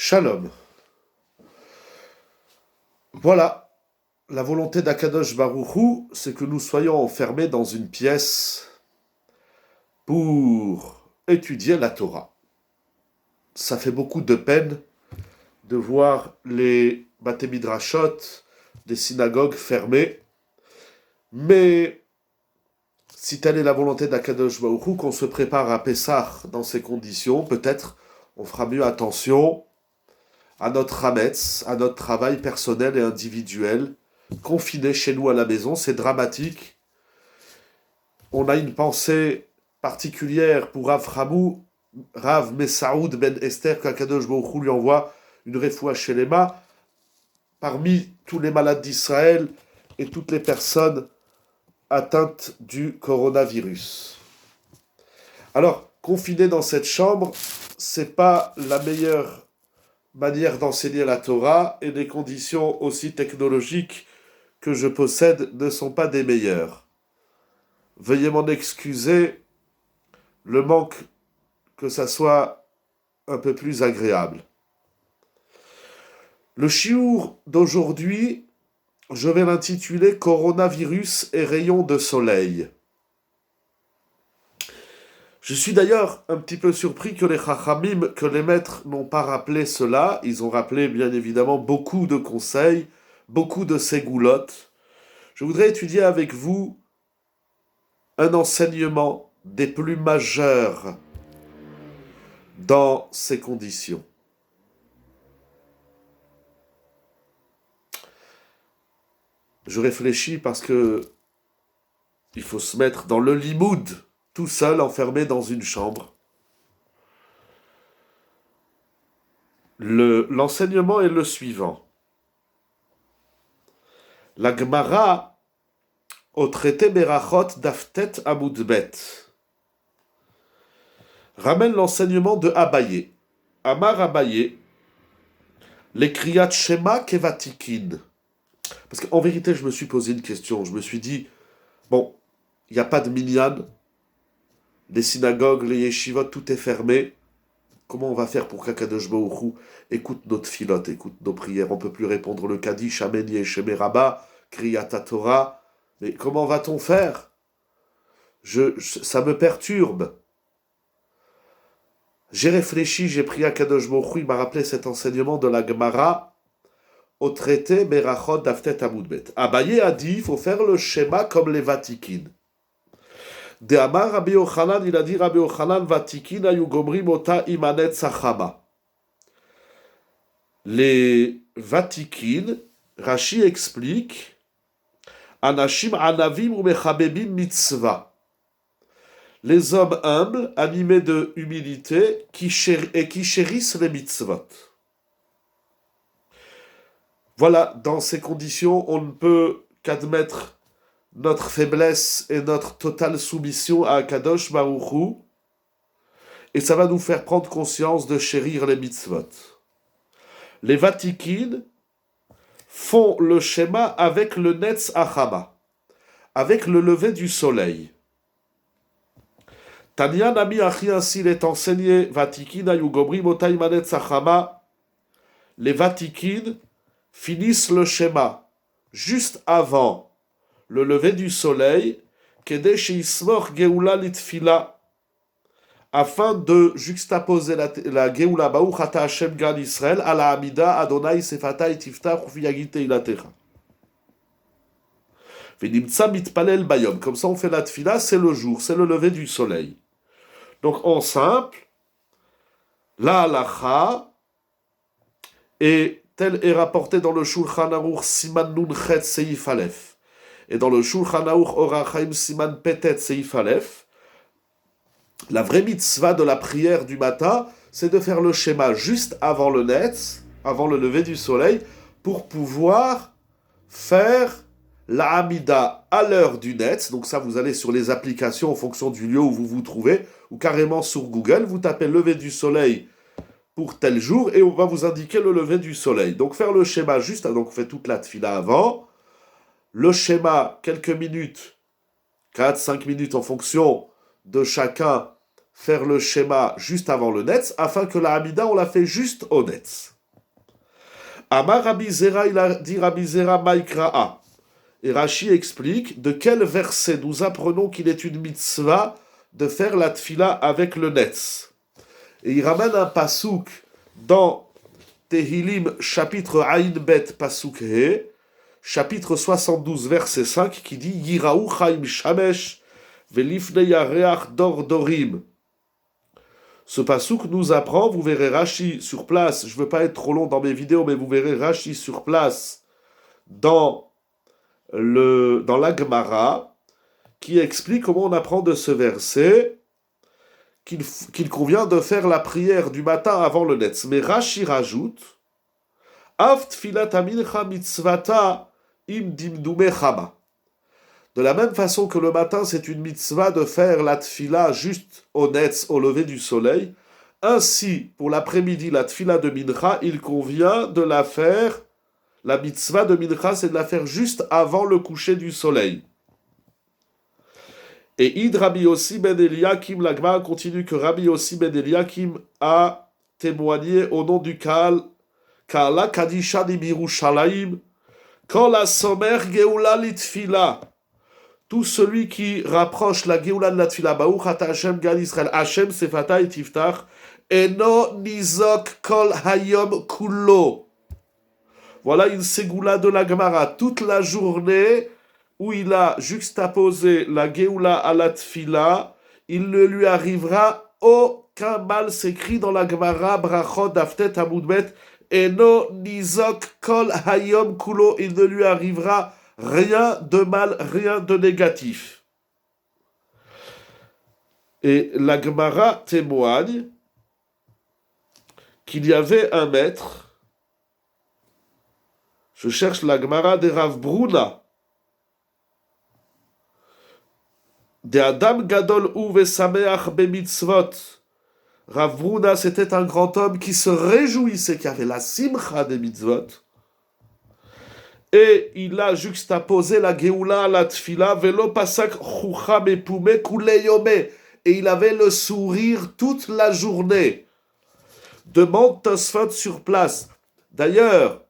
Shalom. Voilà, la volonté d'Akadosh Baruch Hu, c'est que nous soyons enfermés dans une pièce pour étudier la Torah. Ça fait beaucoup de peine de voir les Bate Midrashot des synagogues fermées, mais si telle est la volonté d'Akadosh Baruch Hu, qu'on se prépare à Pessah dans ces conditions, peut-être on fera mieux attention à notre hametz, à notre travail personnel et individuel, confiné chez nous à la maison. C'est dramatique. On a une pensée particulière pour Rav Messaoud Ben Esther, qu'Akadosh Baruch Hu lui envoie une refoua shelema parmi tous les malades d'Israël et toutes les personnes atteintes du coronavirus. Alors, confiné dans cette chambre, c'est pas la meilleure manière d'enseigner la Torah, et les conditions aussi technologiques que je possède ne sont pas des meilleures. Veuillez m'en excuser, le manque que ça soit un peu plus agréable. Le shiur d'aujourd'hui, je vais l'intituler Coronavirus et rayons de soleil. Je suis d'ailleurs un petit peu surpris que les chachamim, que les maîtres n'ont pas rappelé cela. Ils ont rappelé bien évidemment beaucoup de conseils, beaucoup de ségoulottes. Je voudrais étudier avec vous un enseignement des plus majeurs dans ces conditions. Je réfléchis parce que il faut se mettre dans le limoud, tout seul, enfermé dans une chambre. L'enseignement est le suivant. La Gemara, au traité Berachot d'Aftet Amoudbet, ramène l'enseignement de Abaye. Amar Abaye, les Kriyat Shema Kevatikin. Parce qu'en vérité, je me suis posé une question. Je me suis dit, bon, il n'y a pas de minyan, les synagogues, les yeshivot, tout est fermé. Comment on va faire pour qu'Akadosh Baruch Hu écoute notre filote, écoute nos prières? On ne peut plus répondre le Kaddish, Amen Yesheme Rabba, Kriyat Torah. Mais comment va-t-on faire? Ça me perturbe. J'ai réfléchi, j'ai prié Akadosh Baruch Hu, il m'a rappelé cet enseignement de la Gemara au traité Berachot d'Aftet Amoudbet. Abaye a dit, il faut faire le schéma comme les Vatikin. De Amar Rabbi Yochanan, il a dit Rabbi Yochanan, Vatikin ayu gomrim ota imanet sachama. Les Vatikin, Rashi explique, Anashim anavim ou mechabebim mitzvah. Les hommes humbles, animés de humilité, qui chérissent les mitzvot. Voilà, dans ces conditions, on ne peut qu'admettre notre faiblesse et notre totale soumission à Akadosh Baruch Hu, et ça va nous faire prendre conscience de chérir les mitzvot. Les Vatikin font le schéma avec le Netz Achama, avec le lever du soleil. Tanya Nami Achi, ainsi il est enseigné, Vatikin ayugomri motai manetz Achama, les Vatikin finissent le schéma juste avant le lever du soleil, afin de juxtaposer la Geoula Baruch Ata Hashem Gan Israël à la Amida Adonai Sefatai Tiftach Ufiyagite Ilatecha. Venimtsa mitpalel bayom. Comme ça on fait la tfila, c'est le jour, c'est le lever du soleil. Donc en simple, la halacha, et tel est rapporté dans le Shulchan Aruch Siman Nun Chet Seif Aleph. Et dans le Shulchan Aruch Orach Chaim Siman Petet Seif Aleph, la vraie mitzvah de la prière du matin, c'est de faire le schéma juste avant le netz, avant le lever du soleil, pour pouvoir faire la Hamida à l'heure du netz. Donc ça, vous allez sur les applications en fonction du lieu où vous vous trouvez, ou carrément sur Google, vous tapez lever du soleil pour tel jour, et on va vous indiquer le lever du soleil. Donc faire le schéma juste, donc on fait toute la tfila avant, le schéma, quelques minutes, 4-5 minutes en fonction de chacun, faire le schéma juste avant le netz, afin que la Hamida, on la fait juste au netz. Amar Rabbi Zera, il a dit Rabbi Zera Maïkra'a. Et Rashi explique de quel verset nous apprenons qu'il est une mitzvah de faire la tfila avec le netz. Et il ramène un pasouk dans Tehilim, chapitre Aïn Bet, pasouk He, chapitre 72, verset 5, qui dit Yiraou Chaim Shamesh, Velifne Yareach Dor Dorim. Ce pasouk nous apprend, vous verrez Rashi sur place, je ne veux pas être trop long dans mes vidéos, mais vous verrez Rashi sur place dans la Gemara, qui explique comment on apprend de ce verset qu'il convient de faire la prière du matin avant le netz. Mais Rashi rajoute Av tfilat amincha mitzvata im dimdume chama. De la même façon que le matin, c'est une mitzvah de faire la tfila juste au netz, au lever du soleil, ainsi, pour l'après-midi, la tfila de mincha, il convient de la faire, la mitzvah de mincha, c'est de la faire juste avant le coucher du soleil. Et Id Rabbi Yossi ben Eliakim, la Gemara continue que Rabbi Yossi ben Eliakim a témoigné au nom du Kala Kadisha di Birushalayim, Kol Asomer Geoula Litfila. Tout celui qui rapproche la Geoula de la Tfila, Baruch Ata Hashem Gal Israël, Hashem Sefata et Tiftach, Eno Nizok Kol Hayom Kulo. Voilà une ségoula de la Gemara. Toute la journée où il a juxtaposé la Geoula à la Tfila, il ne lui arrivera aucun mal, s'écrit dans la Gemara, Brachot Daftet Amudbet, Eno Nizok Kol Hayom Kulo, il ne lui arrivera rien de mal, rien de négatif. Et la Gemara témoigne qu'il y avait un maître, je cherche la Gemara de Rav Bruna, de Adam Gadol Uve Sameach Bemitzvot. Rav Bruna, c'était un grand homme qui se réjouissait, qui avait la simcha des mitzvot. Et il a juxtaposé la Geoula à la Tfila, Velo Pasak Choucha Mepume Kuleyome. Et il avait le sourire toute la journée. Demande Tosfot sur place. D'ailleurs,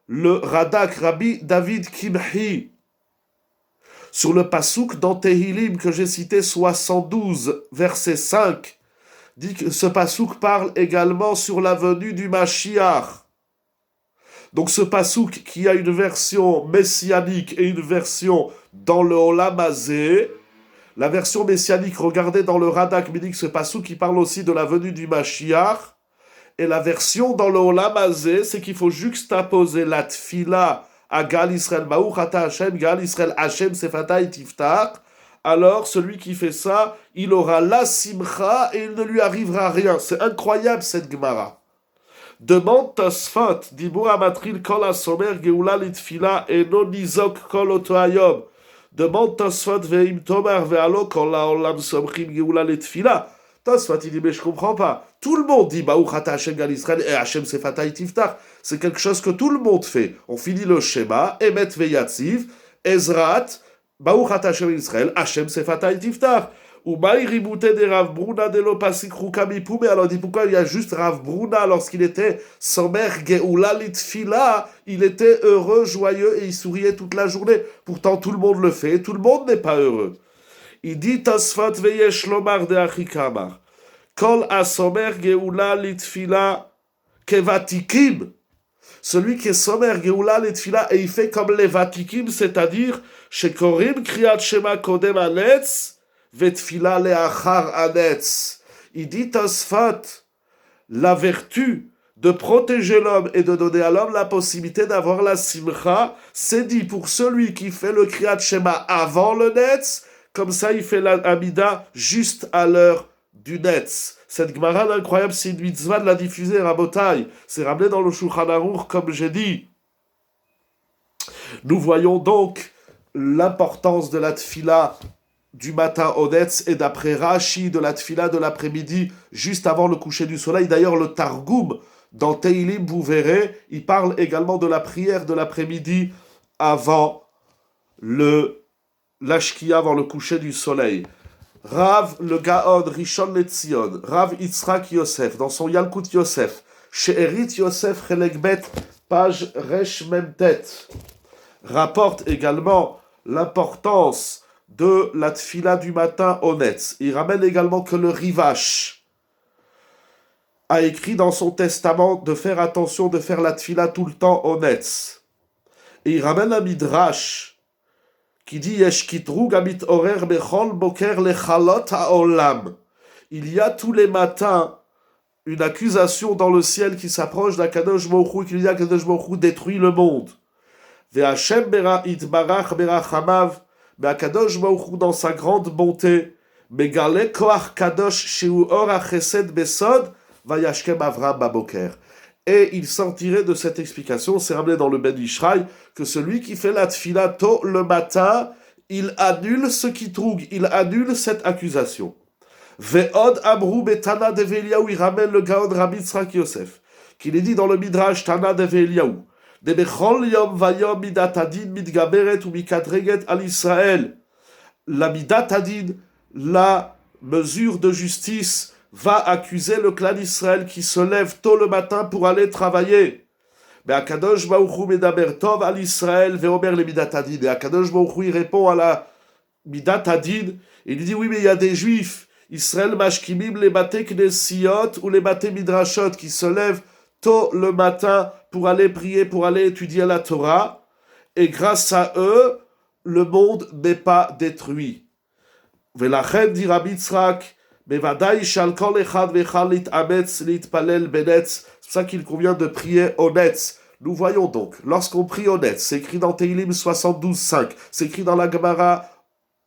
le Radak Rabbi David Kimhi, sur le pasouk dans Tehilim que j'ai cité 72, verset 5, dit que ce pasouk parle également sur la venue du Mashiach. Donc ce pasouk qui a une version messianique et une version dans le Olam Hazé, la version messianique, regardez dans le Radak, me dit que ce pasouk qui parle aussi de la venue du Mashiach, et la version dans le Olam Hazé, c'est qu'il faut juxtaposer la tfila à Gal Israël, Baruch Ata Hashem, Gal Israël, Hashem Sefata et Tiftach. Alors celui qui fait ça, il aura la simcha et il ne lui arrivera rien. C'est incroyable cette Gemara. Demande Tosfot, Dibur Amatril Kol Asomer Geoula Litfila Eno Nizok Kol Otoayom. Demande Tosfot Veim Tomar Vealo Kol Laolam Somchim Geoula Litfila. Tosfot, il dit, mais je comprends pas. Tout le monde dit Baruch Ata Hashem Gal Israël et Hashem Sefata et Tiftach. C'est quelque chose que tout le monde fait. On finit le schéma, Emet Veyatziv, Ezrat, Baruch Ata Hashem Israël, Hashem Sefata et Tiftach. Ou Maïribouté de Rav Bruna de l'Opasik Rukami Poumé. Alors dit pourquoi il y a juste Rav Bruna lorsqu'il était Somer Geoula Litfila, il était heureux, joyeux et il souriait toute la journée. Pourtant tout le monde le fait, tout le monde n'est pas heureux. Il dit Tosfot Veyesh Lomar de Achikamar. Kol Asomer Geoula Litfila Kevatikim. Celui qui est Somer Geoula Litfila et il fait comme les Vatikim, c'est-à-dire Shekorim Kriyat Shema Kodem Anetz. Vetfila leachar anetz. Il dit Tosfot, la vertu de protéger l'homme et de donner à l'homme la possibilité d'avoir la simcha, c'est dit pour celui qui fait le kriyat shema avant le netz, comme ça il fait la amida juste à l'heure du netz. Cette Gemara incroyable, c'est une mitzvah de la diffuser, Rabotai. C'est ramené dans le Shulchan Aruch, comme j'ai dit. Nous voyons donc l'importance de la tfila du matin au netz et d'après Rashi de la tfila de l'après-midi juste avant le coucher du soleil. D'ailleurs le Targum dans Teilim, vous verrez, il parle également de la prière de l'après-midi avant l'ashkia, avant le coucher du soleil. Rav le Gaon Rishon LeZion, Rav Yitzhak Yosef dans son Yalkut Yosef, She'erit Yosef Chelek Bet page Resh Memtet, rapporte également l'importance de la tfila du matin au Netz. Il ramène également que le Rivash a écrit dans son testament de faire attention de faire la tfila tout le temps au Netz. Et il ramène un Midrash qui dit Yesh kitrug amit orer bechol boker lechalot haolam. Il y a tous les matins une accusation dans le ciel qui s'approche d'Akadosh Baruch Hu, qui lui dit Akadosh Baruch Hu détruit le monde. Ve'Hashem itbarach berachamav, mais Akadosh Baruch Hu dans sa grande bonté, megale koach kadosh sheu or hachesed besod, vayashkem Avram baboker. Et il sortirait de cette explication, c'est ramené dans le Ben Ishraï, que celui qui fait la tfila tôt le matin, il annule ce qui trouve, il annule cette accusation. Ve'od amru betana de Eliyahu, il ramène le Gaon Rabbi Yitzhak Yosef, qu'il est dit dans le Midrash Tana de Eliyahu, de bechol yom vayom midat adin mitgaberet ou mikadreget al Israël. La midat adin, la mesure de justice, va accuser le clan d'Israël qui se lève tôt le matin pour aller travailler. Mais Akadosh Baruch Hu medaber tov al Israël ve'omer le midat adin. Et Akadosh Baruch Hu répond à la midat adin, il dit oui mais il y a des juifs, Israël mashkimim les baté knesiot ou les baté midrashot qui se lèvent tôt le matin pour aller prier, pour aller étudier la Torah, et grâce à eux, le monde n'est pas détruit. Velachem dit Rabbi Yitzhak, Mevadai shal kol echad vechal lit'ametz litpalel benetz. C'est pour ça qu'il convient de prier au Netz. Nous voyons donc, lorsqu'on prie au Netz, c'est écrit dans Teilim 72.5, c'est écrit dans la Gemara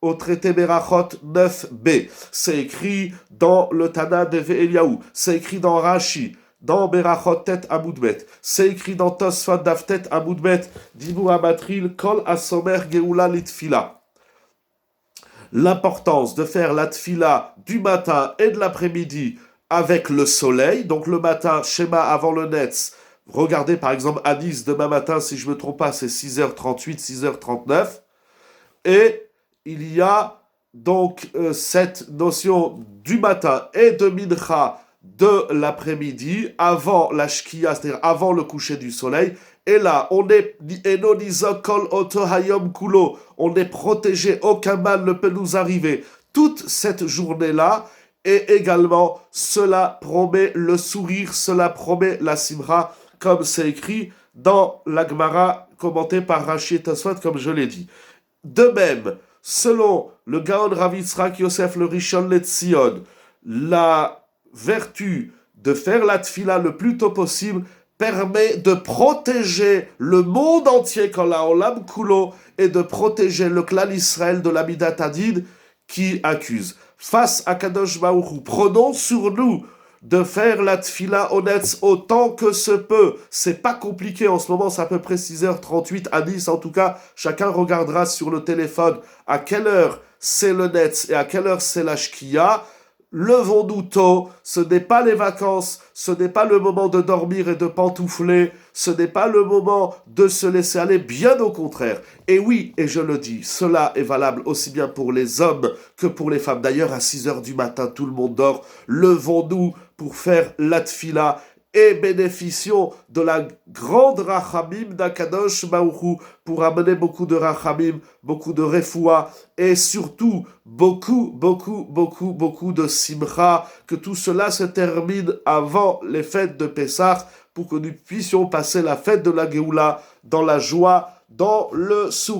au traité Berachot 9b, c'est écrit dans le Tana de Eliyahu, c'est écrit dans Rashi, dans Berachot Tet Amoudbet, c'est écrit dans Tosfot Daftet Amoudbet, Dibur Amatril, Kol Asomer Geoula Litfila. L'importance de faire la tfila du matin et de l'après-midi avec le soleil, donc le matin, schéma avant le Netz, regardez par exemple à Nice, demain matin, si je ne me trompe pas, c'est 6h38, 6h39, et il y a donc cette notion du matin et de mincha de l'après-midi, avant la shkia, c'est-à-dire avant le coucher du soleil. Et là, on est protégé, aucun mal ne peut nous arriver toute cette journée-là. Et également, cela promet le sourire, cela promet la simra, comme c'est écrit dans la Gemara, commentée par Rashi et Tosfot, comme je l'ai dit. De même, selon le Gaon Rav Yitzhak Yosef le Rishon LeTzion, la vertu de faire la tfila le plus tôt possible permet de protéger le monde entier, quand la Olam Kulo, et de protéger le clan Israël de la Midat Hadid qui accuse. Face à Kadosh Baruch Hu, prenons sur nous de faire la tfila au Netz autant que se peut. C'est pas compliqué en ce moment, c'est à peu près 6h38 à Nice. En tout cas, chacun regardera sur le téléphone à quelle heure c'est le Netz et à quelle heure c'est la Shkia. Levons-nous tôt, ce n'est pas les vacances, ce n'est pas le moment de dormir et de pantoufler, ce n'est pas le moment de se laisser aller, bien au contraire. Et oui, et je le dis, cela est valable aussi bien pour les hommes que pour les femmes. D'ailleurs, à 6h du matin, tout le monde dort. Levons-nous pour faire la tfila et bénéficions de la grande rachamim d'Akadosh Baruch Hu pour amener beaucoup de rachamim, beaucoup de refoua et surtout beaucoup de simcha, que tout cela se termine avant les fêtes de Pessah pour que nous puissions passer la fête de la Géoula dans la joie, dans le sourire.